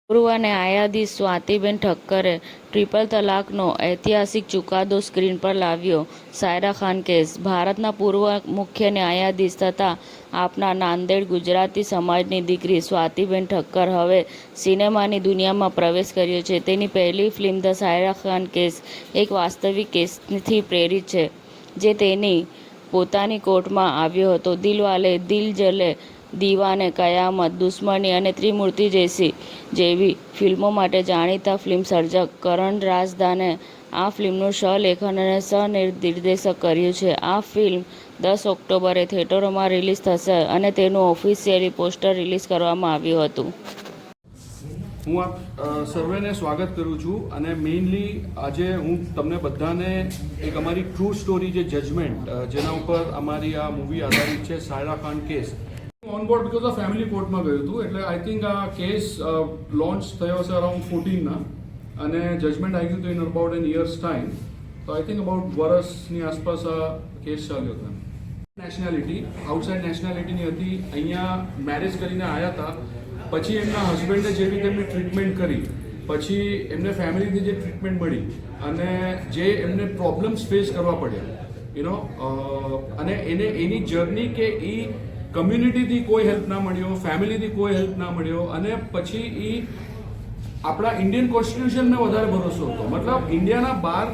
પૂર્વ ન્યાયાધીશ સ્વાતિબેન ઠક્કરે ટ્રિપલ તલાકનો ઐતિહાસિક ચુકાદો સ્ક્રીન પર લાવ્યો. સાયરા ખાન કેસ: ભારતના પૂર્વ મુખ્ય ન્યાયાધીશ તથા આપના નાંદેડ ગુજરાતી સમાજની દીકરી સ્વાતિબેન ઠક્કર હવે સિનેમાની દુનિયામાં પ્રવેશ કર્યો છે. તેની પહેલી film the Saira Khan case એક વાસ્તવિક કેસથી પ્રેરિત છે, જે તેની પોતાની કોર્ટમાં આવ્યો હતો. દિલવાલે દિલ જલે, દીવાને, કયામત, દુશ્મની અને ત્રિમૂર્તિ જેવી ફિલ્મો માટે જાણીતા ફિલ્મ સર્જક કરણ રાઝદાને આ ફિલ્મનું સહલેખન અને સહ-નિર્દેશન કર્યું છે. આ ફિલ્મ 10 ઓક્ટોબરે થિયેટરોમાં રિલીઝ થશે અને તેનું ઓફિશિયલી પોસ્ટર રિલીઝ કરવામાં આવ્યું હતું. હું આપ સર્વેને સ્વાગત કરું છું અને મેઇનલી આજે હું તમને બધાને એક અમારી ટ્રુ સ્ટોરી જે જજમેન્ટ જેના ઉપર અમારી આ મૂવી આધારિત છે, Saira Khan case, on board because of family કોર્ટમાં ગયું હતું. એટલે આઈ થિંક આ કેસ લોન્ચ થયો છે અરાઉન્ડ 14ના અને જજમેન્ટ આવી ગયું હતું in about N years time. તો આઈ થિંક અબાઉટ વર્ષની આસપાસ આ કેસ ચાલ્યો હતો. નેશનાલિટી આઉટસાઇડ નેશનાલિટીની હતી, અહીંયા મેરેજ કરીને આવ્યા હતા. પછી એમના હસબન્ડે જે રીતે એમની ટ્રીટમેન્ટ કરી, પછી એમને ફેમિલીથી જે ટ્રીટમેન્ટ મળી અને જે એમને પ્રોબ્લેમ્સ ફેસ કરવા પડ્યા અને એની જર્ની કે એ કમ્યુનિટીથી કોઈ હેલ્પ ના મળ્યો, ફેમિલીથી કોઈ હેલ્પ ના મળ્યો અને પછી એ આપણા ઇન્ડિયન કોન્સ્ટિટ્યુશનને વધારે ભરોસો હતો. મતલબ ઇન્ડિયાના બહાર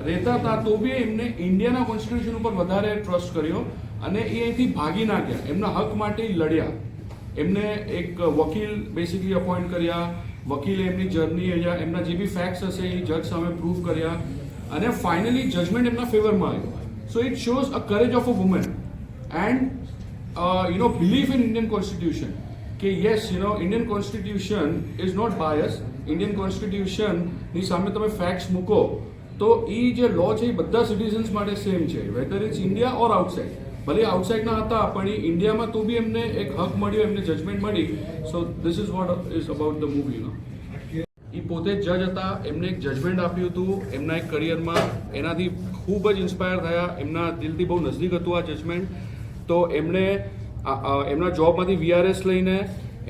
રહેતા હતા તો બી એમને ઇન્ડિયાના કોન્સ્ટિટ્યુશન ઉપર વધારે ટ્રસ્ટ કર્યો અને એ અહીંથી ભાગી ના ગયા. એમના હક માટે લડ્યા. એમને એક વકીલ બેસિકલી અપોઇન્ટ કર્યા. વકીલે એમની જર્ની એમના જે બી ફેક્ટ્સ હશે એ જજ સામે પ્રૂવ કર્યા અને ફાઇનલી જજમેન્ટ એમના ફેવરમાં આવ્યો. So it shows a courage of a woman and belief in Indian Constitution. કે yes, Indian Constitution is not biased. Indian Constitution ની સામે તમે ફેક્ટ્સ મૂકો તો એ જે લો છે એ બધા સિટીઝન્સ માટે સેમ છે, whether it's India or outside. ભલે આઉટસાઇડના હતા પણ એ ઇન્ડિયામાં તો બી એમને એક હક મળ્યો, એમને જજમેન્ટ મળી. So this is what is about the movie. એ પોતે જ જજ હતા, એમને એક જજમેન્ટ આપ્યું હતું એમના એક કરિયરમાં. એનાથી ખૂબ જ ઇન્સ્પાયર થયા, એમના દિલથી બહુ નજદીક હતું આ જજમેન્ટ. તો એમણે એમના જોબમાંથી VRS લઈને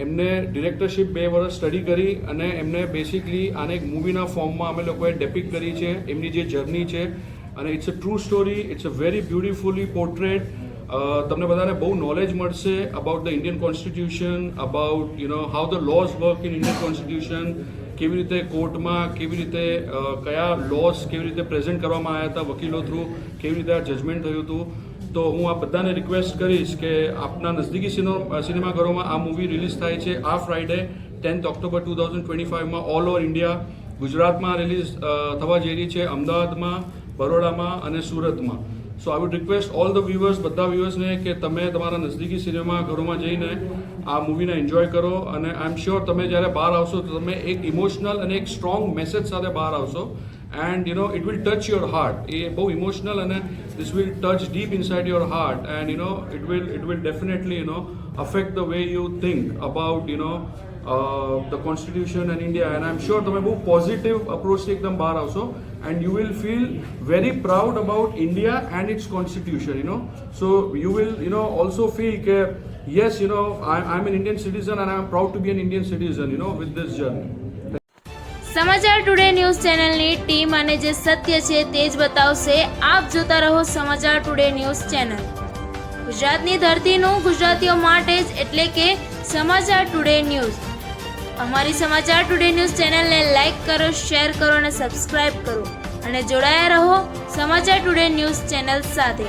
એમને ડિરેક્ટરશિપ 2 વર્ષ સ્ટડી કરી અને એમને બેસિકલી આને એક મૂવીના ફોર્મમાં અમે લોકોએ ડેપિક્ટ કરી છે, એમની જે જર્ની છે. અને it's a true story, it's a very beautifully portrait. તમને બધાને બહુ નોલેજ મળશે about the Indian constitution, about how the laws work in Indian constitution, કેવી રીતે કોર્ટમાં કેવી રીતે કયા લોઝ કેવી રીતે પ્રેઝન્ટ કરવામાં આવ્યા હતા વકીલો થ્રુ, કેવી રીતે આ જજમેન્ટ થયું હતું. તો હું આ બધાને રિક્વેસ્ટ કરીશ કે આપના નજદીકી સિનેમાઘરોમાં આ મૂવી રિલીઝ થાય છે આ ફ્રાઇડે 10th ઓક્ટોબર 2025માં ઓલ ઓવર ઇન્ડિયા. ગુજરાતમાં રિલીઝ થવા જઈ રહી છે, અમદાવાદમાં, બરોડામાં અને સુરતમાં. So I would request all the viewers, બધા વ્યુઅર્સને કે તમે તમારા નજદીકી સિનેમાઘરોમાં જઈને આ મૂવીને એન્જોય કરો. અને આઈ એમ શ્યોર તમે જ્યારે બહાર આવશો તો તમે એક ઇમોશનલ અને એક સ્ટ્રોંગ મેસેજ સાથે બહાર આવશો. And it will touch your heart. એ બહુ ઇમોશનલ અને this will touch deep inside your heart and it will definitely affect the way you think about the constitution and India. And I'm sure તમે બહુ positive અપ્રોચથી એકદમ બહાર આવશો and you will feel very proud about India and its constitution. So you will also feel કે yes, I'm an Indian citizen and I'm proud to be an Indian citizen with this journey. સમાચાર today news ચેનલની team અને જે સત્ય છે તે જ બતાવશે. આપ જોતા રહો સમાચાર ટુડે ન્યૂઝ ચેનલ. ગુજરાતની ધરતીનું ગુજરાતીઓ માટે જ, એટલે કે સમાચાર ટુડે ન્યૂઝ. અમારી સમાચાર ટુડે ન્યૂઝ ચેનલને લાઇક કરો, શેર કરો અને સબસ્ક્રાઇબ કરો અને જોડાયા રહો સમાચાર ટુડે ન્યૂઝ ચેનલ સાથે.